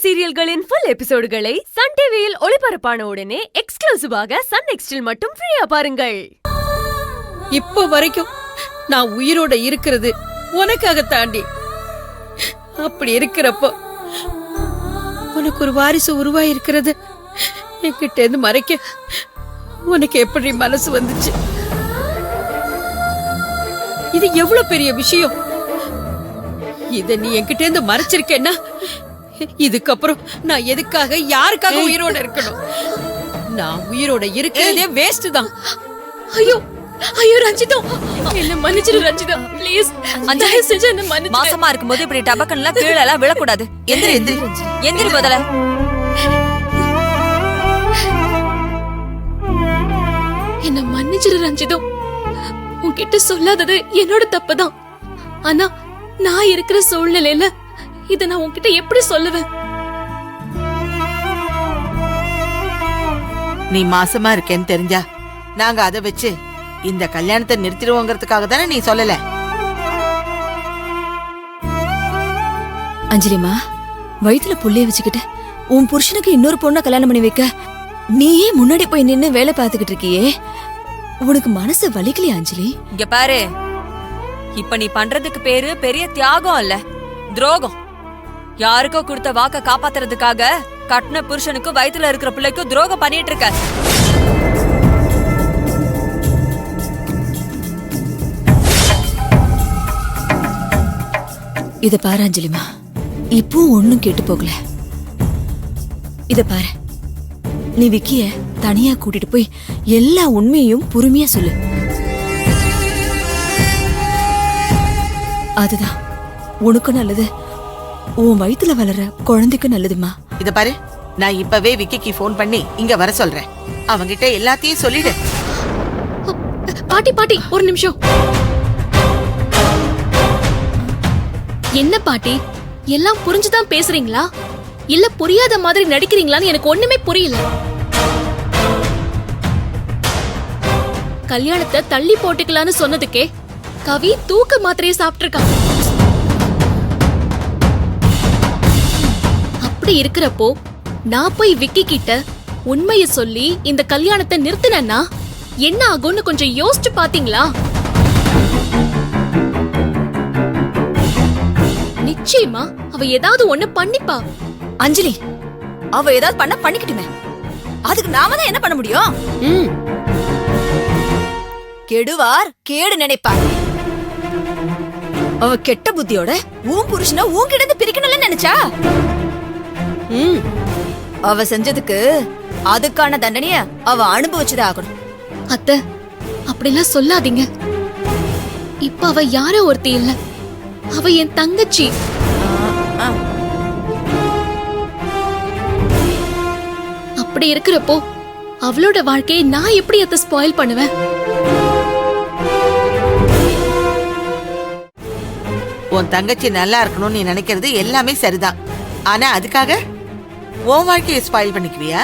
சீரியல்களின் full எபிசோடுகளை Sun டிவியில் ஒளிபரப்பான உடனே எக்ஸ்க்ளூசிவாக சன் நெக்ஸ்டில் மட்டும் ஃப்ரீயா பாருங்கள். இப்ப வரைக்கும் நான் உயிரோட இருக்கிறது உனக்காக தாண்டி. அப்படி இருக்கிறப்போ உனக்கு ஒரு வாரிசு உருவாயிருக்கிறது என்கிட்ட இருந்து மறைக்க உனக்கு எப்படி மனசு வந்துச்சு? இது எவ்வளவு பெரிய விஷயம். இத நீ என்கிட்ட இருந்து மறைச்சிருக்கேன்னா இதுக்கப்புறம் நான் எதுக்காக யாருக்காக உயிரோட இருக்கணும்? நான் உயிரோட இருக்கிறதே வேஸ்ட் தான். ஐயோ ஐயோ ரஞ்சிதா, என்ன மன்னிச்சிரு ரஞ்சிதா, ப்ளீஸ். தயவு செஞ்சு என்ன மன்னிச்சிரு. மாசமா இருக்கும்போது இப்படி டபக்கன்லாம் கீழ எல்லாம் விழக்கூடாது. எந்திரி எந்திரி எந்திரி முதல்ல. என்ன மன்னிச்சிரு ரஞ்சிதா, உன்கிட்ட சொல்லாதது என்னோட தப்புதான். ஆனா நான் இருக்கிற சூழ்நிலையில இத நான் உன்கிட்ட எப்படி சொல்லுவேன்? நீ மாசமா இருக்கேன்னு தெரிஞ்சா நாங்க அதை வச்சு இந்த கல்யாணத்தை நிறுத்திடுவோங்கிறதுக்காக தானே நீ சொல்லல. அஞ்சலிமா, வயித்துல புள்ளைய வச்சுக்கிட்டு உன் புருஷனுக்கு இன்னொரு பொண்ணை கல்யாணம் பண்ணி வைக்க நீயே முன்னாடி போய் நின்னு வேலை பார்த்துக்கிட்டு இருக்கியே, உனக்கு மனசு வலிக்கலையா அஞ்சலி? இங்க பாரு, இப்ப நீ பண்றதுக்கு பேரு பெரிய தியாகம் இல்ல, துரோகம். யாருக்கோ கொடுத்த வாக்க காப்பாத்துறதுக்காக கட்டின புருஷனுக்கு வயித்துல இருக்கிற பிள்ளைக்கும் துரோகம் பண்ணிட்டு இருக்க. இத பாரு அஞ்சலிமா, இப்போ ஒண்ணும் கேட்டு போகல. இத பாரு, நீ விக்கிய தனியா கூட்டிட்டு போய் எல்லா உண்மையும் பொறுமையா சொல்லு. அதுதான் உனக்கும் நல்லது, உன் வயித்துல வளர குழந்தைக்கும் நல்லதுமா. இத பாரு, நான் இப்பவே விக்கிக்கு போன் பண்ணி இங்க வர சொல்றேன். அவங்கிட்ட எல்லாத்தையும் சொல்லிடு. பாட்டி பாட்டி ஒரு நிமிஷம். என்ன பாட்டி, எல்லாம் புரிஞ்சுதான் பேசுறீங்களா இல்ல புரியாத மாதிரி நடிக்கிறீங்களான்னு எனக்கு ஒண்ணுமே புரியல. கல்யாணத்தை தள்ளி போட்டுக்கலான்னு சொன்னதுக்கே கவி தூக்க மாத்திரையை சாப்பிட்டிருக்கான். அப்படி இருக்கிறப்போ நான் போய் விக்கி கிட்ட உண்மையை சொல்லி இந்த கல்யாணத்தை நிறுத்தினா என்ன ஆகும்னு கொஞ்சம் யோசிச்சு பாத்தீங்களா? நிச்சயமா அவ ஏதாவது ஒண்ணு பண்ணிப்பா. அஞ்சலி, அவ ஏதாவது பண்ண பண்ணிக்கிட்டுமே, அதுக்கு நாம தான் என்ன பண்ண முடியும்? கெடுவார் கேடு நினைப்பார். அவ கெட்ட புத்தியோட உன் புருஷனை உன்கிட்ட இருந்து பிரிக்கணும்னு நினைச்சா, அவ செஞ்சதுக்கு அதுக்கான தண்டனைய அவ அனுபவிச்சுதான் ஆகணும். அத்தை, அப்படிலாம் சொல்லாதீங்க. இப்ப அவ யாரோ ஒருத்தி இல்ல, அவ என் தங்கச்சி. அப்படி இருக்கிறப்போ அவளோட வாழ்க்கையை நான் எப்படி அத ஸ்பாயில் பண்ணுவேன்? உன் தங்கச்சி நல்லா இருக்கணும்னு நீ நினைக்கிறது எல்லாமே சரிதான். ஆனா அதுக்காக உன் வாழ்க்கையை ஸ்பாயில் பண்ணிக்குவியா?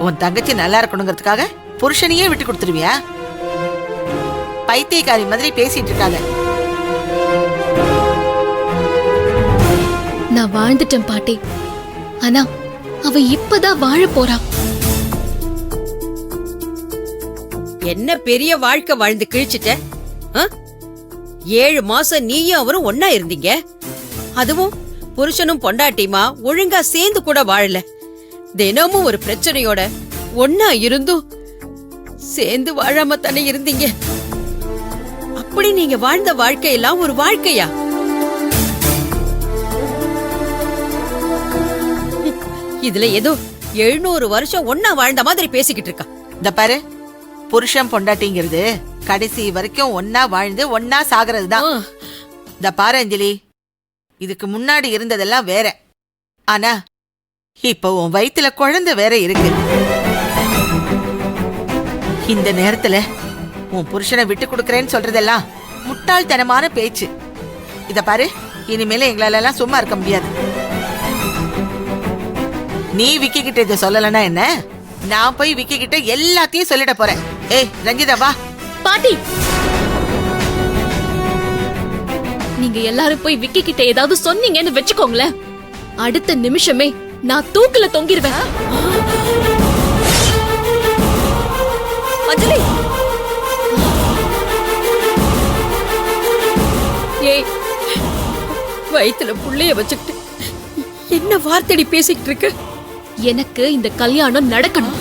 உன் தங்கச்சி நல்லா இருக்கணுங்கிறதுக்காக புருஷனையே விட்டு கொடுத்துருவியா? பைத்தியக்காரி மாதிரி பேசிட்டு இருக்காத. நான் வாழ்ந்துட்டேன் பாட்டி, ஆனா அவ இப்பதான் வாழ போறா. என்ன பெரிய வாழ்க்கை வாழ்ந்து கிழிச்சிட்ட? 7 மாசம் நீயும் அவரும் ஒன்னா இருந்தீங்க. அதுவும் புருஷனும் பொண்டாட்டியுமா ஒழுங்கா சேர்ந்து கூட வாழல. தினமும் ஒரு பிரச்சனையோட ஒன்னா இருந்தும் சேர்ந்து வாழாம தானே இருந்தீங்க. அப்படி நீங்க வாழ்ந்த வாழ்க்கையெல்லாம் ஒரு வாழ்க்கையா? இதுல ஏதோ 700 வருஷம் ஒன்னா வாழ்ந்த மாதிரி பேசிக்கிட்டு இருக்கா. இந்த பாரு, புருஷன் பொண்டாட்டிங்கிறது கடைசி வரைக்கும் ஒன்னா வாழ்ந்து ஒன்னா சாகிறதுதான். இந்த பாரு அஞ்சலி, இதுக்கு முன்னாடி இருந்ததெல்லாம் வேற. ஆனா இப்ப உன் வயித்துல குழந்தை வேற இருக்கு. இந்த நேரத்துல உன் புருஷனை விட்டு கொடுக்கறேன்னு சொல்றதெல்லாம் முட்டாள்தனமான பேச்சு. இத பாரு, இனிமேல எங்களால எல்லாம் சும்மா இருக்க முடியாது. நீ விக்கி கிட்ட இத சொல்லலன்னா என்ன, நான் போய் விக்கி கிட்ட எல்லாத்தையும் சொல்லிட போறேன். ஏய் ரஞ்சிதா வா. பாட்டி, நீங்க எல்லாரும் போய் விக்கி கிட்ட ஏதாவது சொன்னீங்கன்னு வெச்சுக்கோங்களேன், அடுத்த நிமிஷமே நான் தூக்குல தொங்கிருவேன். அஞ்சலி, ஏய், வயித்துல புள்ளைய வச்சுக்கிட்டு என்ன வார்த்தைடி பேசிக்கிட்டு இருக்க? எனக்கு இந்த கல்யாணம் நடக்கணும்.